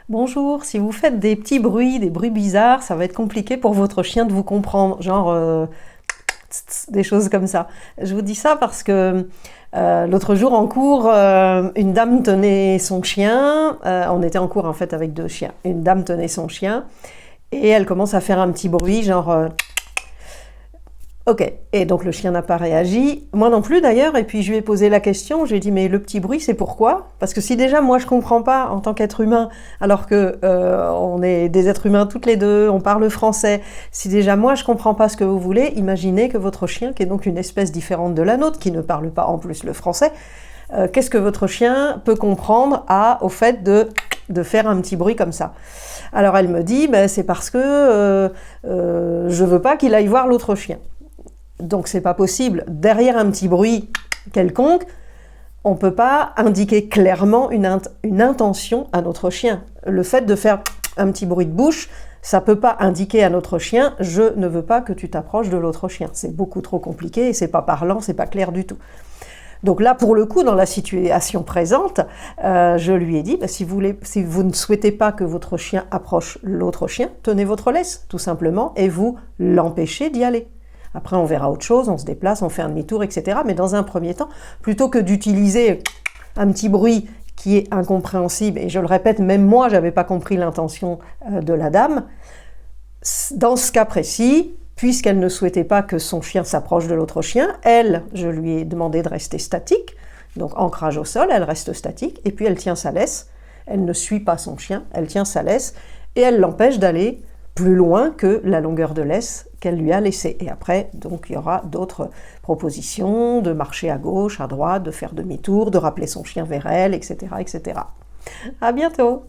Bonjour, si vous faites des petits bruits, des bruits bizarres, ça va être compliqué pour votre chien de vous comprendre, genre des choses comme ça. Je vous dis ça parce que l'autre jour en cours, une dame tenait son chien, on était en cours en fait avec deux chiens, une dame tenait son chien et elle commence à faire un petit bruit genre ok, et donc le chien n'a pas réagi, moi non plus d'ailleurs, et puis je lui ai posé la question, je lui ai dit mais le petit bruit c'est pourquoi? Parce que si déjà moi je comprends pas en tant qu'être humain, alors que on est des êtres humains toutes les deux, on parle français, si déjà moi je comprends pas ce que vous voulez, imaginez que votre chien, qui est donc une espèce différente de la nôtre, qui ne parle pas en plus le français, qu'est-ce que votre chien peut comprendre au fait de faire un petit bruit comme ça? Alors elle me dit, ben, c'est parce que je veux pas qu'il aille voir l'autre chien. Donc c'est pas possible. Derrière un petit bruit quelconque, on peut pas indiquer clairement une intention à notre chien. Le fait de faire un petit bruit de bouche, ça peut pas indiquer à notre chien « je ne veux pas que tu t'approches de l'autre chien ». C'est beaucoup trop compliqué et c'est pas parlant, c'est pas clair du tout. Donc là, pour le coup, dans la situation présente, je lui ai dit, bah, si vous ne souhaitez pas que votre chien approche l'autre chien, tenez votre laisse, tout simplement, et vous l'empêchez d'y aller. Après, on verra autre chose, on se déplace, on fait un demi-tour, etc. Mais dans un premier temps, plutôt que d'utiliser un petit bruit qui est incompréhensible, et je le répète, même moi, je n'avais pas compris l'intention de la dame, dans ce cas précis, puisqu'elle ne souhaitait pas que son chien s'approche de l'autre chien, je lui ai demandé de rester statique, donc ancrage au sol, elle reste statique, et puis elle tient sa laisse, elle ne suit pas son chien, elle tient sa laisse, et elle l'empêche d'aller plus loin que la longueur de laisse qu'elle lui a laissée. Et après, donc, il y aura d'autres propositions, de marcher à gauche, à droite, de faire demi-tour, de rappeler son chien vers elle, etc., etc. À bientôt!